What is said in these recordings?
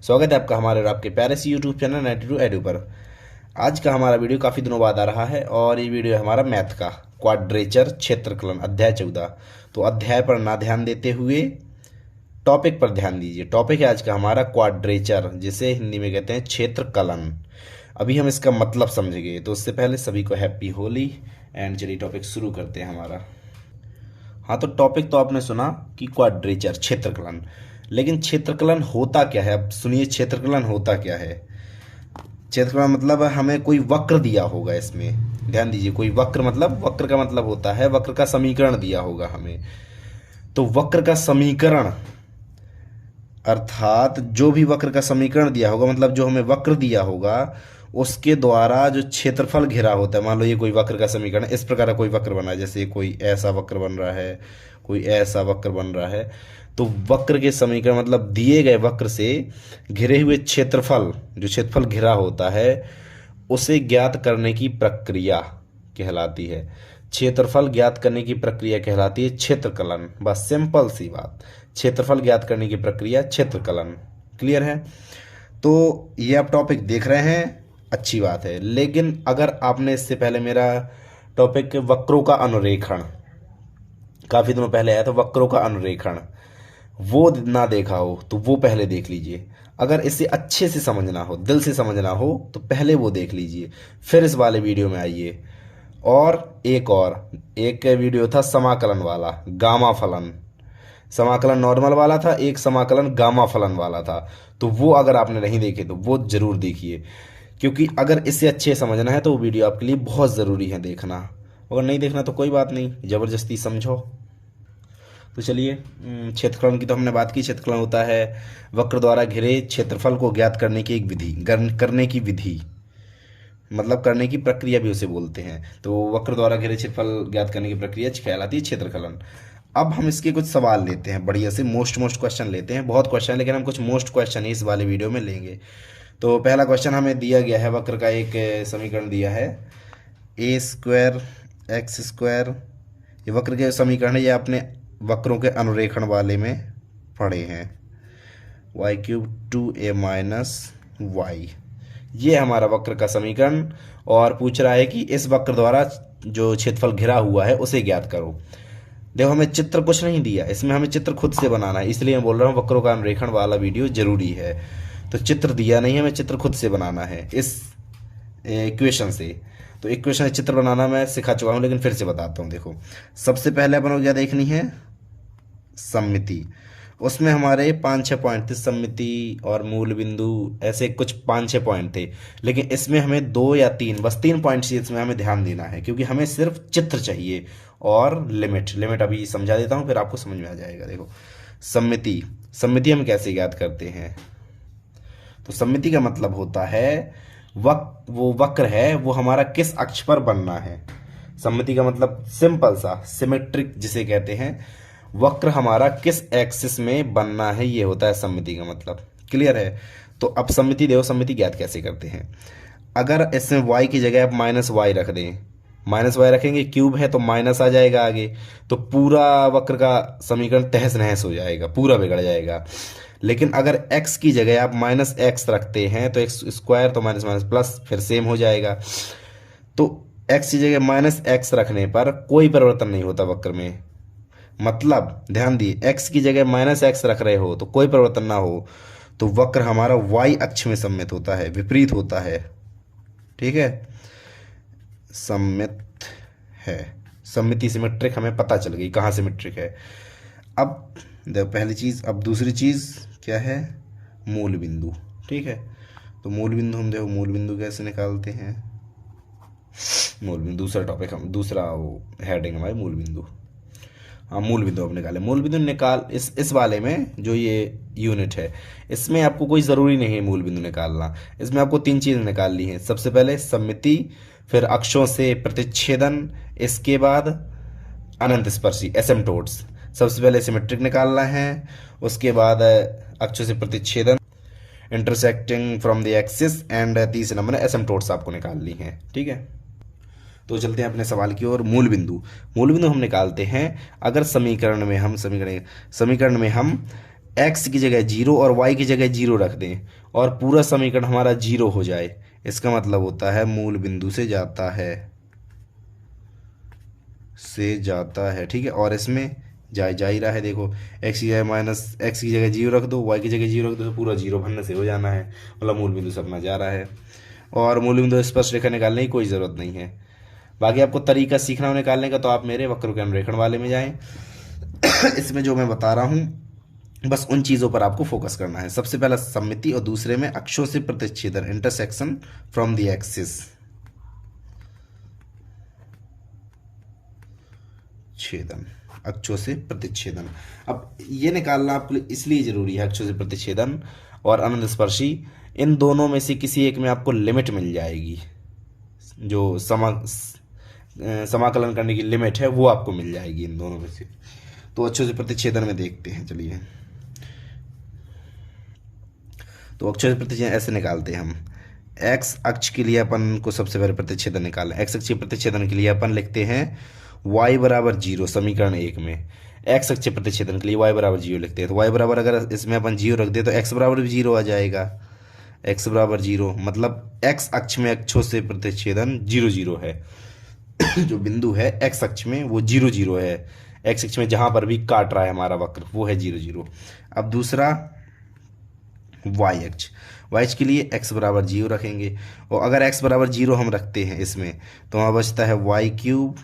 स्वागत है आपका हमारे और आपके प्यारे से यूट्यूब चैनल 92 एडू पर। आज का हमारा वीडियो काफ़ी दिनों बाद आ रहा है और ये वीडियो है हमारा मैथ का क्वाड्रेचर क्षेत्रकलन अध्याय 14। तो अध्याय पर ना ध्यान देते हुए टॉपिक पर ध्यान दीजिए। टॉपिक है आज का हमारा क्वाड्रेचर, जिसे हिंदी में कहते हैं क्षेत्रकलन। अभी हम इसका मतलब समझेंगे, तो उससे पहले सभी को हैप्पी होली। एंड चलिए टॉपिक शुरू करते हैं हमारा। हाँ, तो टॉपिक तो आपने सुना कि क्वाड्रेचर क्षेत्रकलन, लेकिन क्षेत्रकलन होता क्या है? अब सुनिए, क्षेत्रकलन होता क्या है। क्षेत्रकलन मतलब हमें कोई वक्र दिया होगा। इसमें ध्यान दीजिए, कोई वक्र, मतलब वक्र का मतलब होता है वक्र का समीकरण दिया होगा हमें। तो वक्र का समीकरण अर्थात जो भी वक्र का समीकरण दिया होगा, मतलब जो हमें वक्र दिया होगा उसके द्वारा जो क्षेत्रफल घिरा होता है। मान लो ये कोई वक्र का समीकरण, इस प्रकार का कोई वक्र बना है, जैसे कोई ऐसा वक्र बन रहा है, कोई ऐसा वक्र बन रहा है। तो वक्र के समीकरण मतलब दिए गए वक्र से घिरे हुए क्षेत्रफल, जो क्षेत्रफल घिरा होता है उसे ज्ञात करने की प्रक्रिया कहलाती है। क्षेत्रफल ज्ञात करने की प्रक्रिया कहलाती है क्षेत्रकलन। बस सिंपल सी बात, क्षेत्रफल ज्ञात करने की प्रक्रिया क्षेत्रकलन। क्लियर है? तो ये आप टॉपिक देख रहे हैं, अच्छी बात है। लेकिन अगर आपने इससे पहले मेरा टॉपिक वक्रों का अनुरेखण काफ़ी दिनों पहले आया था, वक्रों का अनुरेखण, वो ना देखा हो तो वो पहले देख लीजिए। अगर इसे अच्छे से समझना हो, दिल से समझना हो, तो पहले वो देख लीजिए, फिर इस वाले वीडियो में आइए। और एक वीडियो था समाकलन वाला, गामा फलन। समाकलन नॉर्मल वाला था, एक समाकलन गामा फलन वाला था। तो वो अगर आपने नहीं देखे तो वो जरूर देखिए, क्योंकि अगर इसे अच्छे से समझना है तो वो वीडियो आपके लिए बहुत ज़रूरी है देखना। अगर नहीं देखना तो कोई बात नहीं, ज़बरदस्ती समझो। तो चलिए, क्षेत्रफलन की तो हमने बात की। क्षेत्रफलन होता है वक्र द्वारा घिरे क्षेत्रफल को ज्ञात करने की एक विधि, करने की विधि, मतलब करने की प्रक्रिया भी उसे बोलते हैं। तो वक्र द्वारा घिरे क्षेत्रफल ज्ञात करने की प्रक्रिया कहलाती है क्षेत्रफलन। अब हम इसके कुछ सवाल लेते हैं, बढ़िया से मोस्ट क्वेश्चन लेते हैं। बहुत क्वेश्चन है, लेकिन हम कुछ मोस्ट क्वेश्चन ही इस वाले वीडियो में लेंगे। तो पहला क्वेश्चन हमें दिया गया है, वक्र का एक समीकरण दिया है, ए स्क्वायर एक्स स्क्वायर। ये वक्र के समीकरण है, ये आपने वक्रों के अनुरेखण वाले में पढ़े हैं। Y cube 2a minus Y, ये हमारा वक्र का समीकरण। और पूछ रहा है कि इस वक्र द्वारा जो क्षेत्रफल घिरा हुआ है उसे ज्ञात करो। देखो, हमें चित्र कुछ नहीं दिया, इसमें हमें चित्र खुद से बनाना है, इसलिए मैं बोल रहा हूँ वक्रों का अनुरेखण वाला वीडियो जरूरी है। तो चित्र दिया नहीं है, हमें चित्र खुद से बनाना है इस इक्वेशन से। तो इक्वेशन चित्र बनाना मैं सिखा चुका हूँ, लेकिन फिर से बताता हूँ। देखो, सबसे पहले अपन को क्या देखनी है? सममिति। उसमें हमारे 5-6 पॉइंट थे, सममिति और मूल बिंदु, ऐसे कुछ 5-6 पॉइंट थे। लेकिन इसमें हमें 2 या 3, बस 3 पॉइंट्स इसमें हमें ध्यान देना है, क्योंकि हमें सिर्फ चित्र चाहिए और लिमिट अभी समझा देता हूँ, फिर आपको समझ में आ जाएगा। देखो, सममिति हम कैसे ज्ञात करते हैं? तो सममिति का मतलब होता है वो वक्र है वो हमारा किस अक्ष पर बनना है। सममिति का मतलब सिंपल सा, सिमेट्रिक जिसे कहते हैं, वक्र हमारा किस एक्सिस में बनना है, ये होता है सममिति का मतलब। क्लियर है? तो अब सममिति देखो, सममिति ज्ञात कैसे करते हैं। अगर इसमें y की जगह आप माइनस वाई रख दें, माइनस वाई रखेंगे, क्यूब है तो माइनस आ जाएगा आगे, तो पूरा वक्र का समीकरण तहस नहस हो जाएगा, पूरा बिगड़ जाएगा। लेकिन अगर x की जगह आप माइनस एक्स रखते हैं तो एक्स स्क्वायर, तो माइनस माइनस प्लस, फिर सेम हो जाएगा। तो x की जगह माइनस एक्स रखने पर कोई परिवर्तन नहीं होता वक्र में। मतलब ध्यान दिए, x की जगह माइनस एक्स रख रहे हो तो कोई परिवर्तन ना हो, तो वक्र हमारा y अक्ष में सममित होता है, विपरीत होता है। ठीक है? सममित है, सममिति सिमेट्रिक हमें पता चल गई कहाँ सिमेट्रिक है। अब देखो पहली चीज़, अब दूसरी चीज़ क्या है? मूल बिंदु। ठीक है? तो मूल बिंदु हम देखो, मूल बिंदु कैसे निकालते हैं। मूल बिंदु दूसरा टॉपिक, हम दूसरा वो हेडिंग हमारे मूल बिंदु। हाँ, मूल बिंदु हम निकाले, मूल बिंदु निकाल इस वाले में जो ये यूनिट है, इसमें आपको कोई ज़रूरी नहीं है मूल बिंदु निकालना। इसमें आपको 3 चीज़ निकालनी है। सबसे पहले सममिति, फिर अक्षों से प्रतिच्छेदन, इसके बाद अनंत स्पर्शी एसिम्प्टोट्स। सबसे पहले सिमेट्रिक निकालना है, उसके बाद अक्षों से प्रतिच्छेदन, intersecting from the axis, and तीसरे नंबर एसिम्प्टोट्स आपको निकालनी है। ठीक है? तो चलते हैं अपने सवाल की ओर। मूल बिंदु हम निकालते हैं। अगर समीकरण में हम एक्स की जगह जीरो और वाई की जगह जीरो रख दें और पूरा समीकरण हमारा जीरो हो जाए, इसका मतलब होता है मूल बिंदु से जाता है, ठीक है। और इसमें जा ही रहा है, देखो एक्स की जगह माइनस एक्स की जगह जीरो रख दो, वाई की जगह जीरो रख दो, तो पूरा जीरो बनने से हो जाना है, मतलब मूल बिंदु से अपना जा रहा है। और मूल बिंदु स्पष्ट रेखा निकालने की कोई ज़रूरत नहीं है। बाकी आपको तरीका सीखना हो निकालने का तो आप मेरे वक्र के अनुरेखण वाले में जाएं। इसमें जो मैं बता रहा हूँ बस उन चीज़ों पर आपको फोकस करना है। सबसे पहला सममिति और दूसरे में अक्षों से प्रतिच्छेदन, इंटरसेक्शन फ्रॉम द एक्सिस, छेदन, अक्षों से प्रतिच्छेदन। अब ये निकालना आपके लिए इसलिए जरूरी है, अक्षों से प्रतिच्छेदन और अनंत स्पर्शी, इन दोनों में से किसी एक में आपको लिमिट मिल जाएगी, जो समाकलन करने की लिमिट है वो आपको मिल जाएगी इन दोनों में से। तो अक्षों से प्रतिच्छेदन में देखते हैं, चलिए। तो अक्षों से प्रतिच्छेदन ऐसे निकालते हैं हम। एक्स अक्ष के लिए अपन को सबसे पहले प्रतिच्छेदन निकालना है। एक्स अक्ष के प्रतिच्छेदन के लिए अपन लिखते हैं y बराबर जीरो, समीकरण एक में एक्स अक्ष प्रतिच्छेदन के लिए y बराबर जीरो लिखते हैं। तो y बराबर अगर इसमें अपन जीरो रख दे तो x बराबर भी जीरो आ जाएगा। x बराबर जीरो मतलब x अक्ष में अक्षों से प्रतिच्छेदन जीरो जीरो है। जो बिंदु है x अक्ष में वो जीरो जीरो है, x अक्ष में जहां पर भी काट रहा है हमारा वक्र वो है जीरो जीरो। अब दूसरा y अक्ष, y अक्ष के लिए x बराबर जीरो रखेंगे, और अगर x बराबर जीरो हम रखते हैं इसमें तो वहाँ बचता है y cube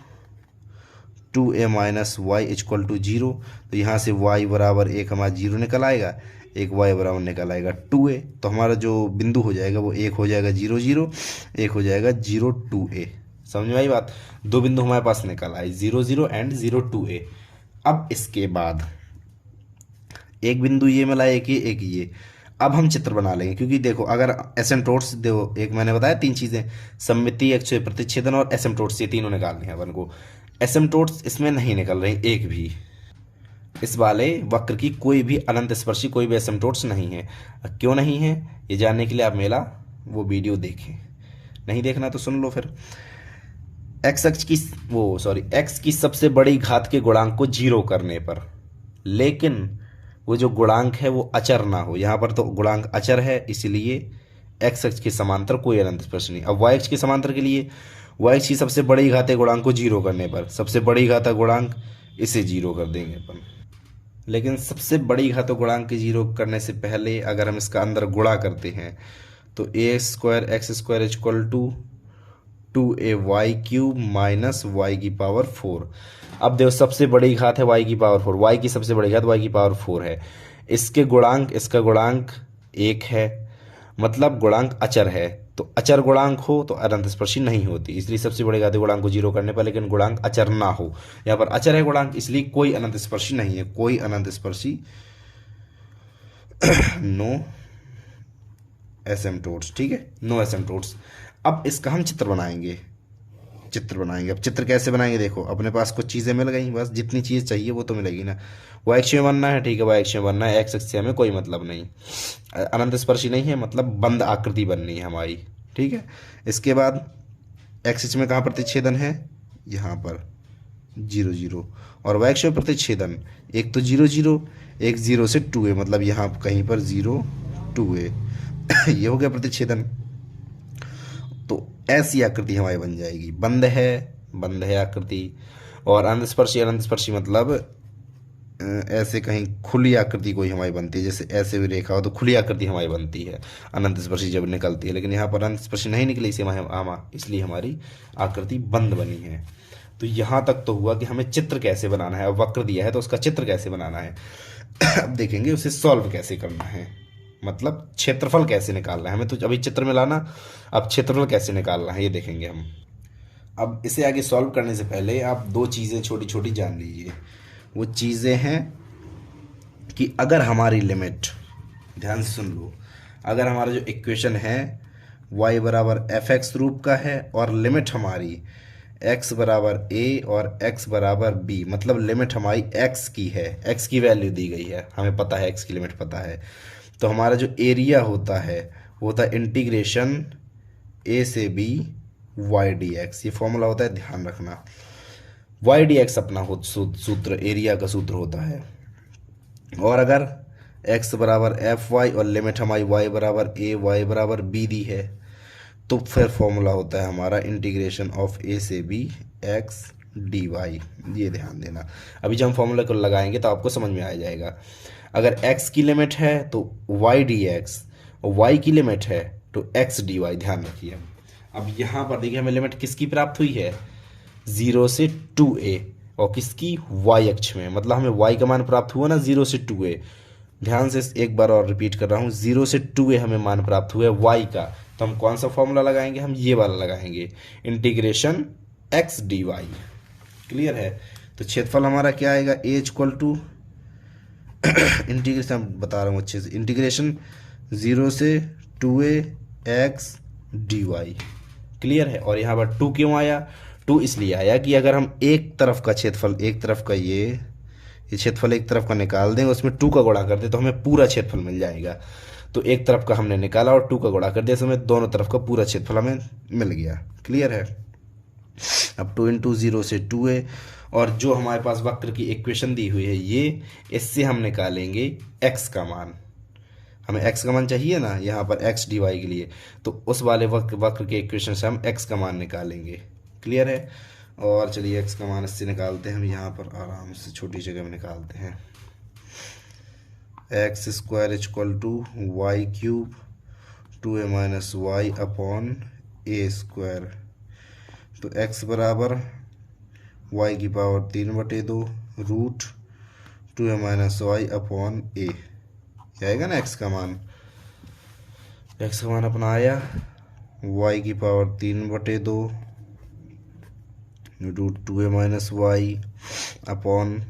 2a minus y equal to zero. तो यहाँ से y बराबर एक हमारा जीरो निकल आएगा, एक y बराबर निकल आएगा 2a। तो हमारा जो बिंदु हो जाएगा वो एक हो जाएगा जीरो जीरो, एक हो जाएगा 0 2a। समझ में आई बात? दो बिंदु हमारे पास निकल आए, 0 0 एंड 0 2a। अब इसके बाद एक बिंदु ये मिला, एक ये। अब हम चित्र बना लेंगे, क्योंकि देखो अगर एसिम्प्टोट्स, देखो एक मैंने बताया तीन चीज़ें, सममिति, अक्षीय प्रतिच्छेदन और एसिम्प्टोट्स, ये तीनों निकालने हैं अपन को। एसिम्प्टोट्स इसमें नहीं निकल रहे एक भी, इस वाले वक्र की कोई भी अनंत स्पर्शी कोई भी एसिम्प्टोट्स नहीं है। क्यों नहीं है ये जानने के लिए आप मेरा वो वीडियो देखें, नहीं देखना तो सुन लो फिर। एक्स की सबसे बड़ी घात के गुणांक को जीरो करने पर, लेकिन वो जो गुणांक है वो अचर ना हो, यहाँ पर तो गुणांक अचर है इसलिए एक्स अक्ष के समांतर कोई अनंत स्पर्श नहीं। अब वाई अक्ष के समांतर के लिए वाई अक्ष की सबसे बड़ी घाते गुणांक को जीरो करने पर, सबसे बड़ी घाता गुणांक इसे जीरो कर देंगे अपन। लेकिन सबसे बड़ी घातों गुणांक के जीरो करने से पहले अगर हम इसका अंदर गुणा करते हैं तो a square x square equal to 2a y cube minus y की पावर 4। अब देखो सबसे बड़ी घात है y की पावर 4, y की सबसे बड़ी घात y की पावर 4 है, इसके गुणांक, इसका गुणांक एक है, मतलब गुणांक अचर है। तो अचर गुणांक हो तो अनंत स्पर्शी नहीं होती, इसलिए सबसे बड़ी घात गुणांक को जीरो करने पर, लेकिन गुणांक अचर ना हो, यहाँ पर अचर है गुणांक इसलिए कोई अनंत स्पर्शी नहीं है, कोई अनंत स्पर्शी नो एसिम्प्टोट्स, ठीक है, नो एसिम्प्टोट्स। अब इसका हम चित्र बनाएंगे। अब चित्र कैसे बनाएंगे, देखो अपने पास कुछ चीज़ें मिल गई, बस जितनी चीज़ चाहिए वो तो मिलेगी ना। वाई अक्ष में बनना है, ठीक है, वाई अक्ष में बनना है, एक्स अक्ष से हमें कोई मतलब नहीं, अनंत स्पर्शी नहीं है, मतलब बंद आकृति बननी है हमारी, ठीक है। इसके बाद एक्स अक्ष में कहाँ प्रतिच्छेदन है, यहाँ पर 0 0, और वाई अक्ष में प्रतिच्छेदन एक तो 0 0, एक 0 से 2a, मतलब यहाँ कहीं पर 0 2a ये हो गया प्रतिच्छेदन। तो ऐसी आकृति हमारी बन जाएगी, बंद है आकृति। और अनंत स्पर्शी मतलब ऐसे कहीं खुली आकृति कोई हमारी बनती है, जैसे ऐसे भी रेखा हो तो खुली आकृति हमारी बनती है अनंत स्पर्शी जब निकलती है, लेकिन यहाँ पर अनंत स्पर्शी नहीं निकली इसलिए हमारी आकृति बंद बनी है। तो यहाँ तक तो हुआ कि हमें चित्र कैसे बनाना है। अब वक्र दिया है तो उसका चित्र कैसे बनाना है अब देखेंगे उसे सॉल्व कैसे करना है, मतलब क्षेत्रफल कैसे निकालना है हमें। तो अभी चित्र में लाना, अब क्षेत्रफल कैसे निकालना है ये देखेंगे हम। अब इसे आगे सॉल्व करने से पहले आप दो चीज़ें छोटी छोटी जान लीजिए। वो चीज़ें हैं कि अगर हमारी लिमिट, ध्यान से सुन लो, अगर हमारा जो इक्वेशन है y बराबर एफ एक्स रूप का है और लिमिट हमारी x बराबर a और x बराबर b, मतलब लिमिट हमारी x की है, x की वैल्यू दी गई है, हमें पता है x की लिमिट पता है। तो हमारा जो एरिया होता है वो होता है इंटीग्रेशन a से b y dx, ये फॉर्मूला होता है, ध्यान रखना। y dx अपना सूत्र, एरिया का सूत्र होता है। और अगर एक्स बराबर एफ वाई और लिमिट हमारी वाई बराबर ए वाई बराबर बी दी है। तो फिर फॉर्मूला होता है हमारा इंटीग्रेशन ऑफ ए से बी एक्स डी वाई। ये ध्यान देना, अभी जब हम फॉर्मूला को लगाएंगे तो आपको समझ में आ जाएगा। अगर x की लिमिट है तो y डी एक्स और y की लिमिट है तो x डी वाई। ध्यान रखिए। अब यहाँ पर देखिए हमें लिमिट किसकी प्राप्त हुई है, 0 से 2a और किसकी, y अक्ष में, मतलब हमें y का मान प्राप्त हुआ ना 0 से 2a। ध्यान से एक बार और रिपीट कर रहा हूँ, 0 से 2a हमें मान प्राप्त हुआ है y का। तो हम कौन सा फॉर्मूला लगाएंगे, हम ये वाला लगाएंगे, integration x d y. Clear है। तो क्षेत्रफल हमारा क्या आएगा, a इक्वल टू इंटीग्रेशन बता रहा हूँ अच्छे से, इंटीग्रेशन 0 से 2a x d y. Clear है। और यहाँ पर 2 क्यों आया, 2 इसलिए आया कि अगर हम एक तरफ का क्षेत्रफल, एक तरफ का ये क्षेत्रफल एक तरफ का निकाल दें, उसमें 2 का गुणा कर दें तो हमें पूरा क्षेत्रफल मिल जाएगा। तो एक तरफ का हमने निकाला और 2 का गुणा कर दिया, तो हमें दोनों तरफ का पूरा क्षेत्रफल हमें मिल गया। क्लियर है। अब 2 इंटू 0 से 2a, और जो हमारे पास वक्र की इक्वेशन दी हुई है ये, इससे हम निकालेंगे x का मान। हमें x का मान चाहिए ना यहाँ पर x डी वाई के लिए, तो उस वाले वक्र के इक्वेशन से हम x का मान निकालेंगे। क्लियर है। और चलिए x का मान इससे निकालते हैं हम, यहाँ पर आराम से छोटी जगह में निकालते हैं। X square equal to y cube 2a minus y upon a square. तो x बराबर y की power 3/2 root 2a minus y upon a. आएगा ना x का मान, x का मान अपना आया y की power 3/2 root 2a minus y upon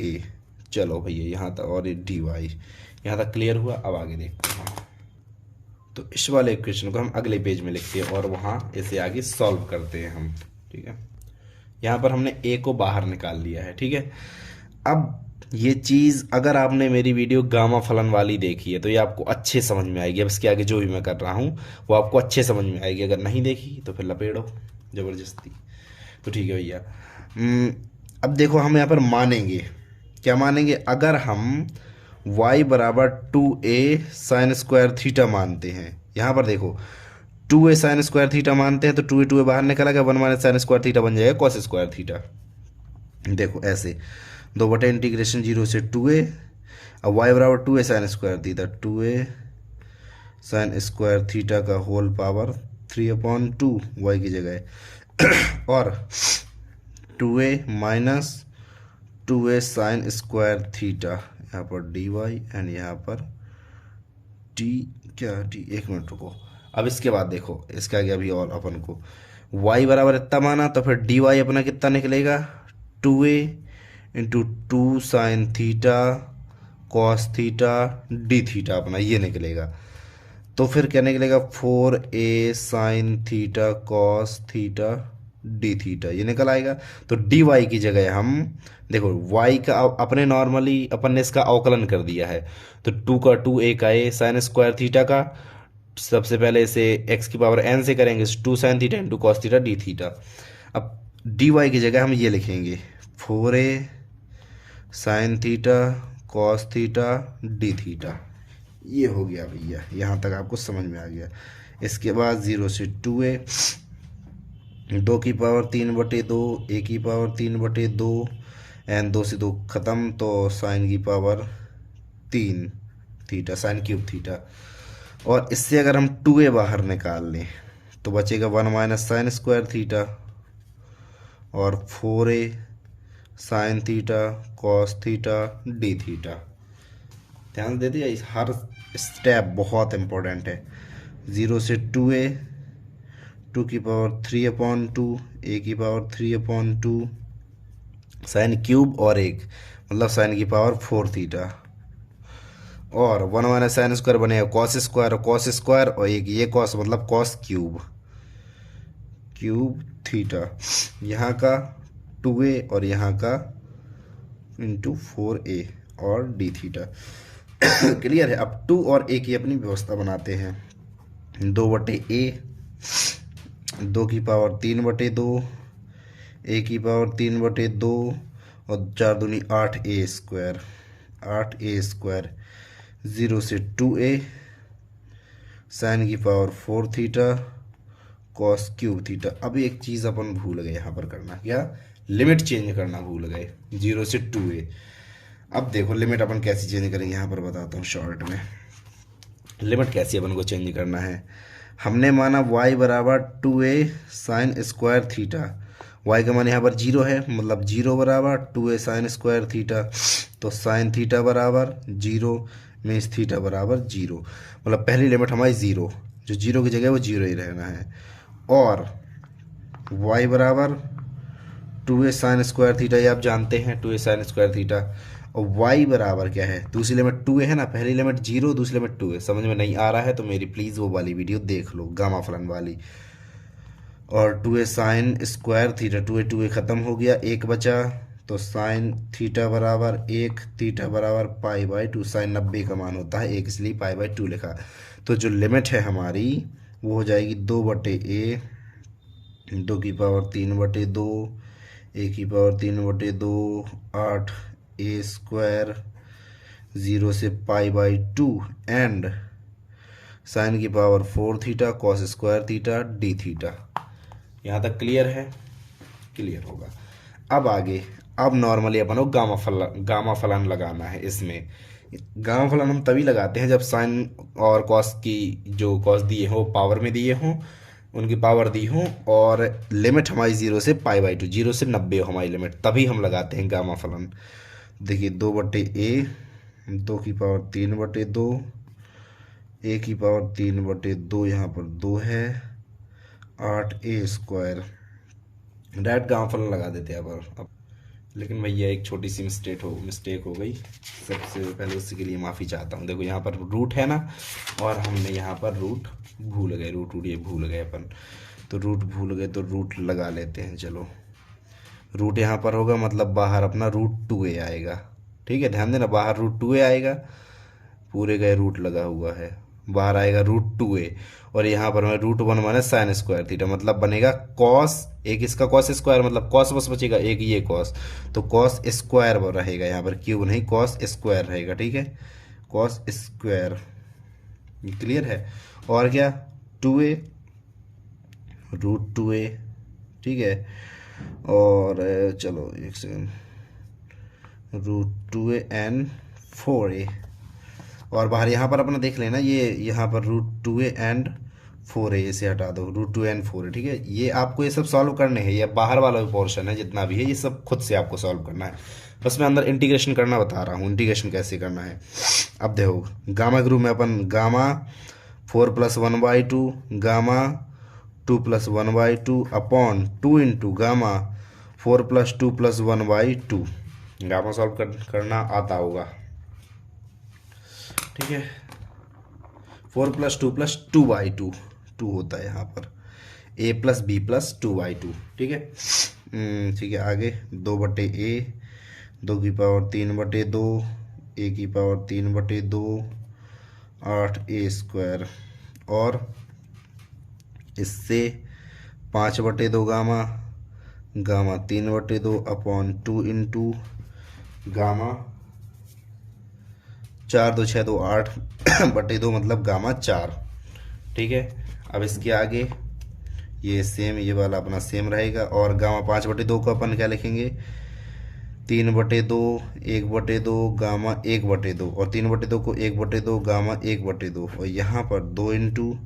a. चलो भैया यहाँ तक, और ये डी वाई यहाँ तक क्लियर हुआ। अब आगे देखते हैं। तो इस वाले इक्वेशन को हम अगले पेज में लिखते हैं और वहाँ इसे आगे सॉल्व करते हैं हम। ठीक है। यहाँ पर हमने ए को बाहर निकाल लिया है। ठीक है। अब ये चीज़ अगर आपने मेरी वीडियो गामा फलन वाली देखी है तो ये आपको अच्छे समझ में आएगी। अब इसके आगे जो भी मैं कर रहा हूँ वो आपको अच्छे समझ में आएगी। अगर नहीं देखी तो फिर लपेड़ो ज़बरदस्ती। तो ठीक है भैया। अब देखो हम यहाँ पर मानेंगे, क्या मानेंगे, अगर हम y बराबर 2a साइन स्क्वायर थीटा मानते हैं, यहाँ पर देखो 2a साइन स्क्वायर थीटा मानते हैं तो 2a बाहर निकला गया, 1 माइनस साइन स्क्वायर थीटा बन जाएगा कॉस स्क्वायर थीटा। देखो ऐसे 2 इंटीग्रेशन 0 से 2a, अब y बराबर 2a sine square theta, 2a sine square theta का होल पावर 3/2 y की जगह और 2a minus 2a sine square theta, यहाँ पर डी वाई एंड यहाँ पर टी, क्या टी, एक मिनट रुको। अब इसके बाद देखो इसके आगे अभी और अपन को y बराबर इतना माना तो फिर डी वाई अपना कितना निकलेगा, 2a into 2 sine theta cos theta D theta अपना ये निकलेगा। तो फिर क्या निकलेगा, 4a sine theta cos theta D theta ये निकल आएगा। तो डी वाई की जगह हम देखो y का अपने नॉर्मली अपन ने इसका अवकलन कर दिया है, तो 2 का 2a का a साइन स्क्वायर थीटा का, सबसे पहले इसे x की पावर n से करेंगे 2 sine theta into cos theta D theta. अब डी वाई की जगह हम ये लिखेंगे 4a sine theta cos theta D theta. ये हो गया भैया, यहाँ तक आपको समझ में आ गया। इसके बाद 0 से 2a, 2 की पावर 3/2, a की पावर 3/2 एंड 2 से 2 ख़त्म, तो साइन की power 3 theta sine cube theta. और इससे अगर हम 2a बाहर निकाल लें तो बचेगा 1 माइनस साइन स्क्वायर थीटा और 4a sine theta cos theta D theta. ध्यान दे दिया, हर स्टेप बहुत इम्पोर्टेंट है। 0 से 2a, 2 की पावर 3/2, a की पावर 3/2 साइन क्यूब और 1 मतलब साइन की पावर 4 थीटा और 1 माइनस साइन स्क्वायर बनेगा कॉस स्क्वायर और एक ये कॉस मतलब कॉस क्यूब थीटा। यहाँ का 2a और यहाँ का इंटू 4a और डी थीटा। क्लियर है। अब 2 और a की अपनी व्यवस्था बनाते हैं। 2/a, 2 की पावर 3/2, a की पावर 3/2 और 4 दूनी 8a स्क्वायर 0 से 2a साइन की power 4 theta cos cube theta. अब एक चीज़ अपन भूल गए यहाँ पर करना, क्या? लिमिट चेंज करना भूल गए 0 से 2a। अब देखो लिमिट अपन कैसे चेंज करेंगे, यहाँ पर बताता हूँ शॉर्ट में। लिमिट कैसे अपन को चेंज करना है, हमने माना y बराबर 2a sine square theta. y का मान यहाँ पर 0 है, मतलब 0 बराबर 2a साइन स्क्वायर थीटा। तो साइन थीटा बराबर 0 मीन्स थीटा बराबर 0, मतलब पहली लिमिट हमारी 0, जो 0 की जगह वो 0 ही रहना है। और y बराबर 2a साइन स्क्वायर थीटा, ये आप जानते हैं 2a साइन स्क्वायर थीटा। और y बराबर क्या है, दूसरी लिमिट 2a है ना, पहली लिमिट 0 दूसरी लिमिट 2a। समझ में नहीं आ रहा है तो मेरी प्लीज़ वो वाली वीडियो देख लो, गामा फलन वाली। और 2a sine square theta, 2a ख़त्म हो गया, एक बचा, तो साइन थीटा बराबर 1, थीटा बराबर पाई बाई 2। साइन 90 का मान होता है 1, इसलिए पाई बाई 2 लिखा। तो जो लिमिट है हमारी वो हो जाएगी 2/a, 2 की पावर 3/2, a की पावर 3/2, 8a स्क्वायर 0 से पाई बाई 2 एंड साइन की power 4 theta cos square theta D theta. यहाँ तक क्लियर है? क्लियर होगा। अब आगे, अब नॉर्मली अपन को गामा फलन लगाना है। इसमें गामा फलन हम तभी लगाते हैं जब साइन और कॉस की जो कॉस दिए हो पावर में दिए हों, उनकी पावर दी हो, और लिमिट हमारी 0 से पाई बाई 2, 0 से 90 हो हमारी लिमिट, तभी हम लगाते हैं गामा फलन। देखिए 2/a, 2 की पावर 3/2, a की पावर 3/2, यहाँ पर 2 है, 8a स्क्वायर। डायरेक्ट गामा फलन लगा देते हैं अब लेकिन भैया एक छोटी सी मिस्टेक हो गई। सबसे पहले उसके लिए माफ़ी चाहता हूँ। देखो यहाँ पर रूट है ना, और हमने यहाँ पर रूट भूल गए, रूट ये भूल गए अपन, तो रूट भूल गए तो रूट लगा लेते हैं। चलो रूट यहाँ पर होगा, मतलब बाहर अपना √2a आएगा। ठीक है, ध्यान देना, बाहर √2a आएगा, पूरे गए रूट लगा हुआ है, बाहर आएगा √2a। और यहाँ पर मैं √1 माने साइन स्क्वायर थीटा, मतलब बनेगा कॉस, एक इसका कॉस स्क्वायर, मतलब कॉस बस बचेगा, एक ये कॉस, तो कॉस स्क्वायर रहेगा यहाँ पर, क्यूब नहीं, कॉस स्क्वायर रहेगा। ठीक है, कॉस स्क्वायर, क्लियर है। और क्या, 2a √2a। ठीक है, और चलो एक सेकेंड, √2a एंड 4a। और बाहर यहाँ पर अपना देख लेना, ये यहाँ पर √2a एंड 4a, इसे हटा दो, √2a एंड 4a। ठीक है, ये आपको ये सब सॉल्व करने हैं, ये बाहर वाला पोर्शन है जितना भी है, ये सब खुद से आपको सॉल्व करना है। बस मैं अंदर इंटीग्रेशन करना बता रहा हूँ, इंटीग्रेशन कैसे करना है। अब देखो गामा ग्रुप में अपन gamma 4 + 1/2, gamma 2 + 1/2 upon 2 into gamma 4 + 2 + 1/2। Gamma solve करना आता होगा। ठीक है, 4 + 2 + 2/2, 2 होता है यहाँ पर, a + b + 2/2। ठीक है, ठीक है, आगे 2/a, 2 की पावर 3/2, a की पावर 3/2, 8a स्क्वायर। और इससे 5/2 gamma, gamma 3/2 upon 2 into gamma 4 2 6 2 8/2, मतलब गामा 4। ठीक है, अब इसके आगे ये सेम, ये वाला अपना सेम रहेगा। और गामा 5/2 को अपन क्या लिखेंगे, 3/2, 1/2 गामा 1/2, और 3/2 को 1/2 गामा 1/2, और यहाँ पर 2 इंटू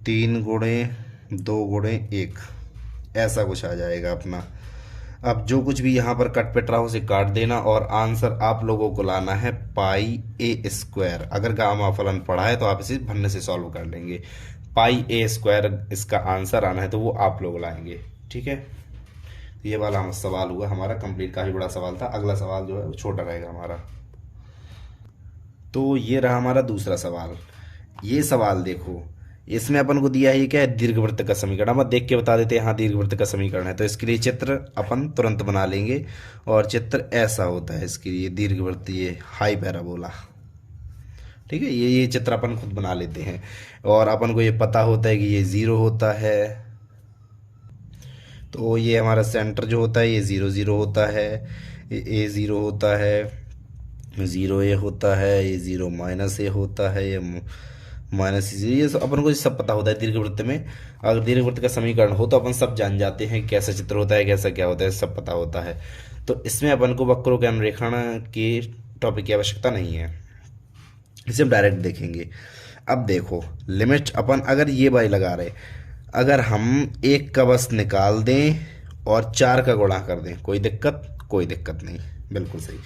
3 गुणे 2 गुणे 1, ऐसा कुछ आ जाएगा अपना। अब जो कुछ भी यहाँ पर कट पिट रहा हो उसे काट देना, और आंसर आप लोगों को लाना है πa²। अगर गामा फलन पढ़ा है तो आप इसे भन्ने से सॉल्व कर लेंगे। πa² इसका आंसर आना है, तो वो आप लोग लाएंगे। ठीक है, ये वाला सवाल हुआ हमारा कंप्लीट, काफ़ी बड़ा सवाल था। अगला सवाल जो है वो छोटा रहेगा हमारा। तो ये रहा हमारा दूसरा सवाल। ये सवाल देखो, इसमें अपन को दिया है क्या है, दीर्घवृत्त का समीकरण। हम देख के बता देते हैं, हाँ दीर्घवृत्त का समीकरण है, तो इसके लिए चित्र अपन तुरंत बना लेंगे। और चित्र ऐसा होता है इसके लिए, दीर्घवृत्त, ये हाई पैराबोला। ठीक है, ये चित्र अपन खुद बना लेते हैं। और अपन को ये पता होता है कि ये 0 होता है, तो ये हमारा सेंटर जो होता है ये 0 0 होता है, ये a 0 होता है, ज़ीरो ए होता है, ये ज़ीरो माइनस ए होता है, ये माइनस ज़ीरो, ये सब अपन को सब पता होता है दीर्घवृत्त में। अगर दीर्घवृत्त का समीकरण हो तो अपन सब जान जाते हैं कैसा चित्र होता है, कैसा क्या होता है, सब पता होता है। तो इसमें अपन को वक्रों के अनुरेखण के टॉपिक की आवश्यकता नहीं है, इसे हम डायरेक्ट देखेंगे। अब देखो लिमिट अपन अगर ये बाई लगा रहे, अगर हम एक का बस निकाल दें और चार का गुणा कर दें, कोई दिक्कत? कोई दिक्कत नहीं, बिल्कुल सही।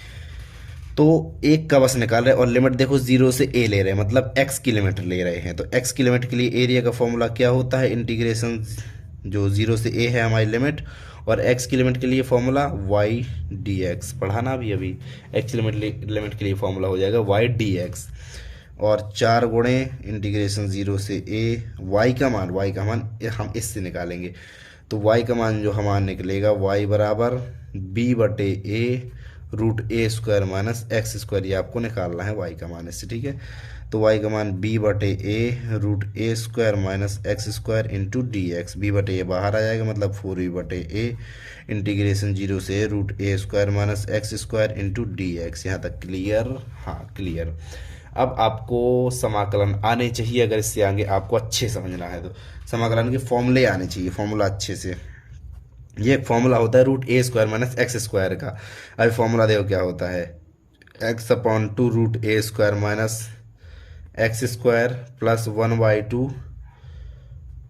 तो एक का बस निकाल रहे हैं और लिमिट देखो जीरो से ए ले रहे हैं, मतलब एक्स की लिमिट ले रहे हैं। तो एक्स की लिमिट के लिए एरिया का फॉर्मूला क्या होता है? इंटीग्रेशन जो जीरो से ए है हमारी लिमिट, और एक्स की लिमिट के लिए फॉर्मूला वाई डी एक्स, पढ़ा ना अभी एक्स की लिमिट के लिए फॉर्मूला हो जाएगा वाई डी एक्स। और चार गुणे इंटीग्रेशन जीरो से ए, वाई का मान हम इससे निकालेंगे। तो वाई का मान जो हमारा निकलेगा, वाई बराबर बी बटे a root a square minus x square, ये आपको निकालना है वाई का मान इससे, ठीक है। तो वाई का मान बी बटे a root a square minus x square into d x, b बटे ए बाहर आ जाएगा, मतलब फोर बी बटे ए इंटीग्रेशन जीरो से root a square minus x square into d x. यहाँ तक क्लियर? हाँ क्लियर। अब आपको समाकलन आने चाहिए, अगर इससे आगे आपको अच्छे समझना है तो समाकलन के फॉर्मूले आने चाहिए, फॉर्मूला अच्छे से। ये एक फॉर्मूला होता है root a square minus x square का। अभी फॉर्मूला देखो क्या होता है, x upon two root a square minus x square plus one by two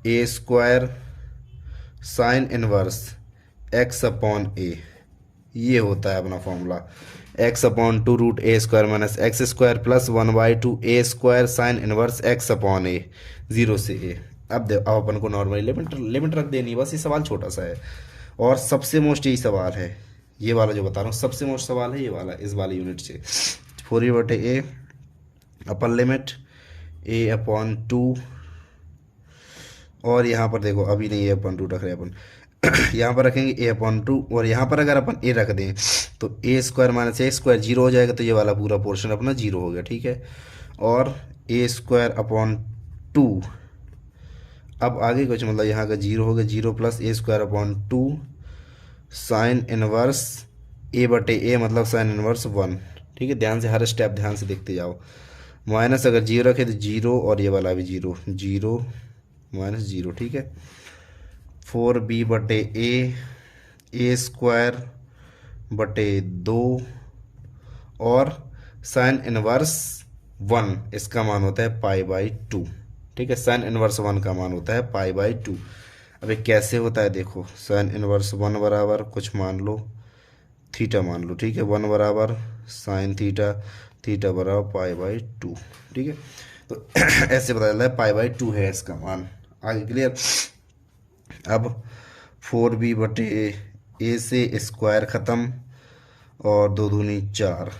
a square sine inverse x upon a, ये होता है अपना formula. X upon two root a square minus x square plus one by two a square sine inverse x upon a, zero से a. अब अपन को normally limit रख देनी है, बस ये सवाल छोटा सा है। और सबसे मोस्ट यही सवाल है, ये वाला जो बता रहा हूँ सबसे मोस्ट सवाल है ये वाला, इस वाले यूनिट से। फोर ए बटे ए अपन लिमिट ए अपॉन टू, और यहाँ पर देखो अभी नहीं ए अपॉन टू रख रहे अपन यहाँ पर रखेंगे ए अपॉन टू, और यहाँ पर अगर अपन ए रख दें तो a square minus A square zero हो जाएगा, तो ये वाला पूरा पोर्शन अपना जीरो हो गया, ठीक है। और ए स्क्वायर अपॉन टू, अब आगे कुछ मतलब यहाँ का जीरो हो गया, zero plus a square upon two sine inverse a बटे ए, मतलब साइन इनवर्स वन, ठीक है। ध्यान से हर स्टेप ध्यान से देखते जाओ। माइनस अगर जीरो रखे तो जीरो, और ये वाला भी जीरो, जीरो माइनस जीरो, ठीक है। फोर बी बटे ए स्क्वायर बटे दो, और साइन इनवर्स वन, इसका मान होता है पाई बाई टू, ठीक है। साइन इनवर्स वन का मान होता है पाई बाई टू। अब ये कैसे होता है देखो, साइन इनवर्स वन बराबर कुछ मान लो थीटा मान लो, ठीक है। वन बराबर साइन थीटा, थीटा बराबर पाई बाई टू, ठीक है। तो ऐसे पता चलता है पाई बाई टू है इसका मान। आगे क्लियर? अब फोर बी बटे ए से स्क्वायर ख़त्म, और दो दूनी चार,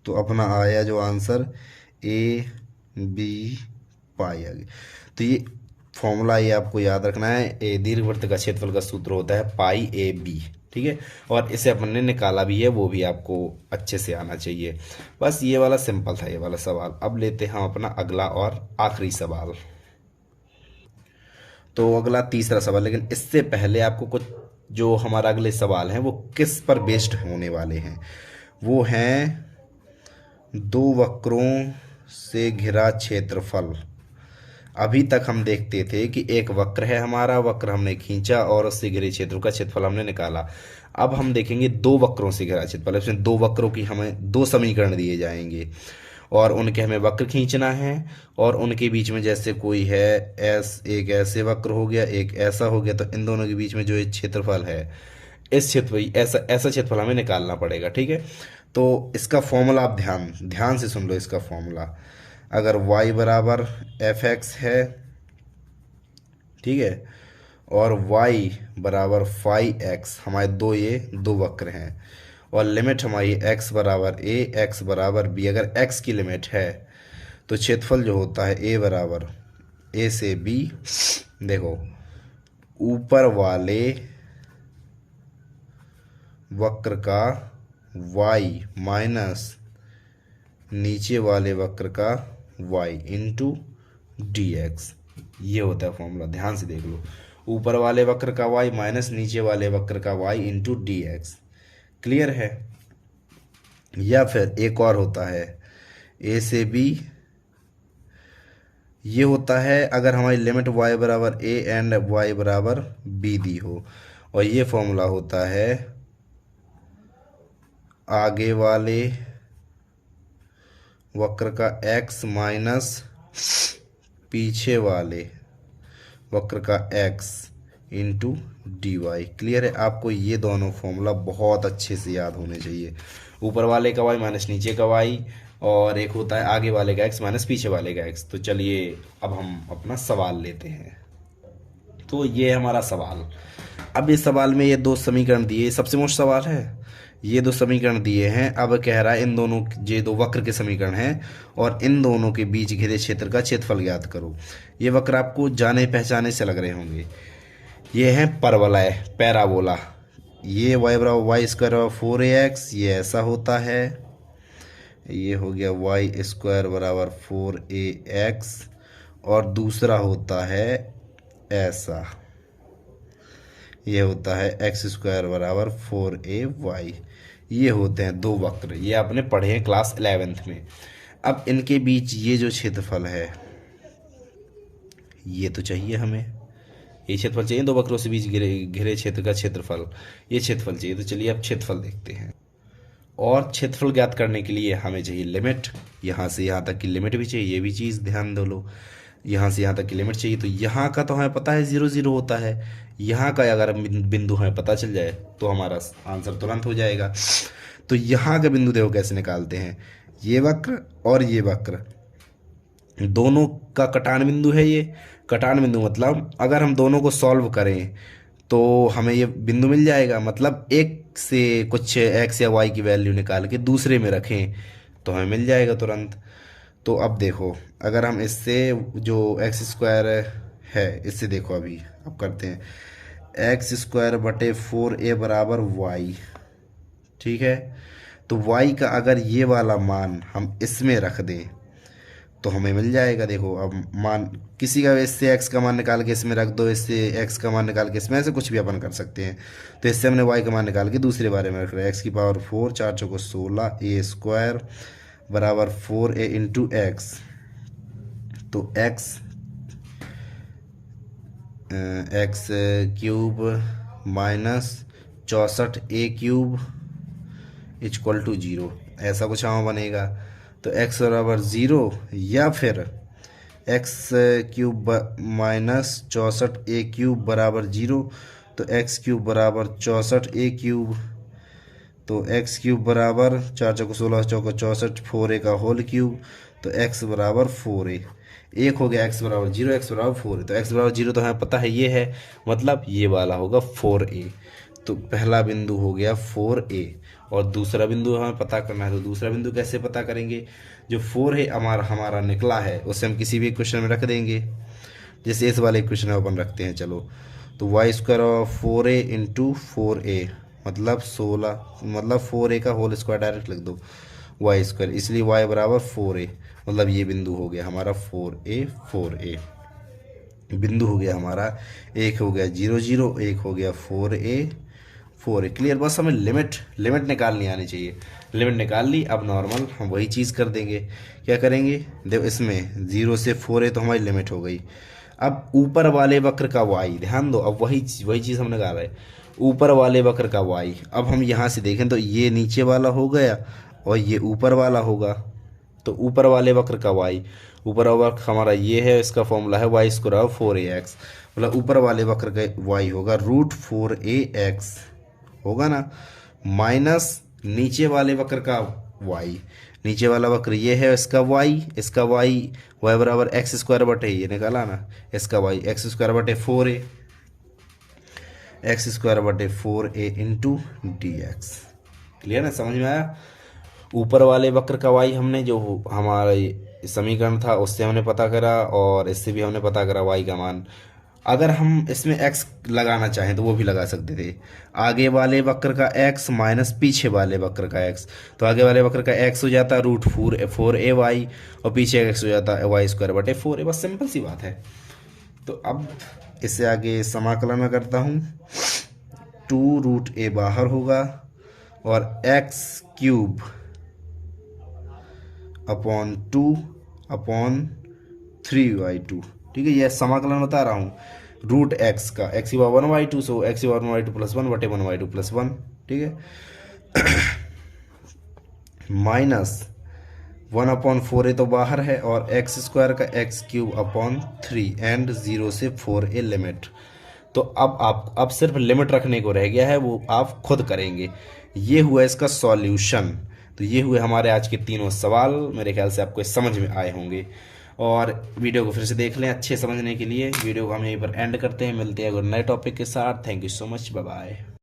तो अपना आया जो आंसर ए बी पाई आ गई। तो ये फॉर्मूला ये आपको याद रखना है, ए दीर्घवृत्त का क्षेत्रफल का सूत्र होता है पाई ए बी, ठीक है। और इसे अपन ने निकाला भी है, वो भी आपको अच्छे से आना चाहिए। बस ये वाला सिंपल था ये वाला सवाल। अब लेते हैं हम अपना अगला और आखिरी सवाल। तो अगला तीसरा सवाल, लेकिन इससे पहले आपको कुछ जो हमारा अगले सवाल हैं वो किस पर बेस्ड होने वाले हैं, वो हैं दो वक्रों से घिरा क्षेत्रफल। अभी तक हम देखते थे कि एक वक्र है हमारा, वक्र हमने खींचा और उससे घिरे क्षेत्र का क्षेत्रफल हमने निकाला। अब हम देखेंगे दो वक्रों से घिरा क्षेत्रफल, इसमें दो वक्रों की हमें दो समीकरण दिए जाएंगे, और उनके हमें वक्र खींचना है, और उनके बीच में जैसे कोई है एक ऐसे वक्र हो गया, एक ऐसा हो गया, तो इन दोनों के बीच में जो एक क्षेत्रफल है, इस क्षेत्रफल ऐसा क्षेत्रफल हमें निकालना पड़ेगा, ठीक है। तो इसका फॉर्मूला आप ध्यान से सुन लो। इसका फॉर्मूला अगर y बराबर एफ एक्स है, ठीक है, और y बराबर फाई एक्स, हमारे ये दो वक्र हैं, और लिमिट हमारी x बराबर a x बराबर b, अगर x की लिमिट है तो क्षेत्रफल जो होता है a बराबर a से b, देखो ऊपर वाले वक्र का y माइनस नीचे वाले वक्र का y इंटू डी एक्स, ये होता है फॉर्मूला। ध्यान से देख लो, ऊपर वाले वक्र का y माइनस नीचे वाले वक्र का y into d x. Clear है? या फिर एक और होता है ए से बी। ये होता है अगर हमारी लिमिट y बराबर a एंड y बराबर b दी हो। और ये फॉर्मूला होता है आगे वाले वक्र का x माइनस पीछे वाले वक्र का x into d y. Clear है? आपको ये दोनों फॉर्मूला बहुत अच्छे से याद होने चाहिए। ऊपर वाले का y माइनस नीचे का y, और एक होता है आगे वाले का x माइनस पीछे वाले का x। तो चलिए अब हम अपना सवाल लेते हैं। तो ये है हमारा सवाल। अब इस सवाल में ये दो समीकरण दिए, सबसे मोस्ट सवाल है। ये दो समीकरण दिए हैं। अब कह रहा है इन दोनों, ये दो वक्र के समीकरण हैं और इन दोनों के बीच घिरे क्षेत्र का क्षेत्रफल ज्ञात करो। ये वक्र आपको जाने पहचाने से लग रहे होंगे। ये है परवलय, पैराबोला। ये y बराबर वाई स्क्वायर बराबर 4ax, ये ऐसा होता है। ये हो गया वाई स्क्वायर बराबर 4ax, और दूसरा होता है ऐसा, ये होता है एक्स स्क्वायर बराबर 4ay। ये होते हैं दो वक्र, ये आपने पढ़े हैं क्लास 11th में। अब इनके बीच ये जो क्षेत्रफल है, ये तो चाहिए हमें, ये क्षेत्रफल चाहिए। दो वक्रों से बीच घिरे घिरे क्षेत्र का क्षेत्रफल, ये क्षेत्रफल चाहिए। तो चलिए अब क्षेत्रफल देखते हैं। और क्षेत्रफल ज्ञात करने के लिए हमें चाहिए लिमिट। यहाँ से यहाँ तक की लिमिट भी चाहिए, ये भी चीज़ ध्यान दो लो। यहाँ से यहाँ तक की लिमिट चाहिए। तो यहाँ का तो हमें पता है 0 0 होता है। यहाँ का अगर बिंदु हमें पता चल जाए तो हमारा आंसर तुरंत हो जाएगा। तो यहाँ का बिंदु देखो कैसे निकालते हैं। ये वक्र और ये वक्र दोनों का कटान बिंदु है। ये कटान बिंदु मतलब अगर हम दोनों को सॉल्व करें तो हमें ये बिंदु मिल जाएगा। मतलब एक से कुछ x या y की वैल्यू निकाल के दूसरे में रखें तो हमें मिल जाएगा तुरंत। तो अब देखो, अगर हम इससे जो एक्स स्क्वायर है, इससे देखो अभी अब करते हैं एक्स स्क्वायर बटे 4a बराबर y। ठीक है? तो y का अगर ये वाला मान हम इसमें रख दें तो हमें मिल जाएगा। देखो अब मान किसी का, इससे x का मान निकाल के इसमें रख दो, इससे x का मान निकाल के इसमें, ऐसे कुछ भी अपन कर सकते हैं। तो इससे हमने y का मान निकाल के दूसरे बारे में रख रहे हैं। x की पावर 4, 4 चौको 16, a स्क्वायर बराबर 4a इंटू एक्स। तो x cube minus 64a cube equal to 0, ऐसा कुछ हमें बनेगा। तो x बराबर 0 या फिर x cube minus 64a cube बराबर 0। तो एक्स क्यूब बराबर 64a क्यूब, तो एक्स क्यूब बराबर 4 चौको 16, चौको 64, 4a का होल क्यूब। तो x बराबर 4a। एक हो गया x बराबर 0, x बराबर 4a। तो x बराबर 0 तो हमें पता है ये है, मतलब ये वाला होगा 4a। तो पहला बिंदु हो गया 4a, और दूसरा बिंदु हमें पता करना है। तो दूसरा बिंदु कैसे पता करेंगे? जो 4 है हमारा निकला है, उसे हम किसी भी क्वेश्चन में रख देंगे। जैसे इस वाले क्वेश्चन में अपन रखते हैं, चलो। तो Y square 4a into 4a मतलब 16, मतलब 4a का होल स्क्वायर डायरेक्ट लिख दो वाई स्क्वायर, इसलिए y बराबर 4a। मतलब ये बिंदु हो गया हमारा 4a बिंदु हो गया हमारा। एक हो गया 0 0, एक हो गया 4a। क्लियर? बस हमें लिमिट निकालनी आनी चाहिए। लिमिट निकाल ली। अब नॉर्मल हम वही चीज़ कर देंगे। क्या करेंगे? देखो इसमें 0 से 4a तो हमारी लिमिट हो गई। अब ऊपर वाले वक्र का y, ध्यान दो, अब वही चीज़ हम निकाल रहे हैं। ऊपर वाले वक्र का y, अब हम यहाँ से देखें तो ये नीचे वाला हो गया और ये ऊपर वाला होगा। तो ऊपर वाले वक्र का y, ऊपर वाला वक्र हमारा ये है, इसका फॉर्मूला है y स्क्वायर 4ax। मतलब ऊपर वाले वक्र का y होगा √4ax, होगा ना, माइनस नीचे वाले वक्र का y। नीचे वाला वक्र ये है, इसका y बराबर एक्स स्क्वायर बटे, ये निकाला ना, इसका y एक्स स्क्वायर बटे 4a, एक्स स्क्वायर बटे 4a into d x. Clear है? समझ में आया? ऊपर वाले वक्र का y हमने जो हमारा समीकरण था उससे हमने पता करा, और इससे भी हमने पता करा y का मान। अगर हम इसमें x लगाना चाहें तो वो भी लगा सकते थे। आगे वाले वक्र का x माइनस पीछे वाले वक्र का x, तो आगे वाले वक्र का x हो जाता √4ay और पीछे x हो जाता है वाई स्क्वायर बटे 4a। बस सिंपल सी बात है। तो अब इससे आगे समाकलन में करता हूँ। 2 √a बाहर होगा और x क्यूब अपॉन 2/3/2। ठीक है, यह समाकलन बता रहा हूँ रूट एक्स का, एक्स की पावर 1/2, सो एक्स की पावर 1/2 प्लस 1/1/2 प्लस 1। ठीक है, माइनस 1/4 तो बाहर है, और एक्स स्क्वायर का x³ अपॉन 3 एंड 0 से 4 ए लिमिट। तो अब सिर्फ लिमिट रखने को रह गया है, वो आप खुद करेंगे। ये हुआ इसका सॉल्यूशन। तो ये हुए हमारे आज के तीनों सवाल, मेरे ख्याल से आपको समझ में आए होंगे। और वीडियो को फिर से देख लें अच्छे समझने के लिए। वीडियो को हम यहीं पर एंड करते हैं, मिलते हैं अगर नए टॉपिक के साथ। Thank you so much, bye bye.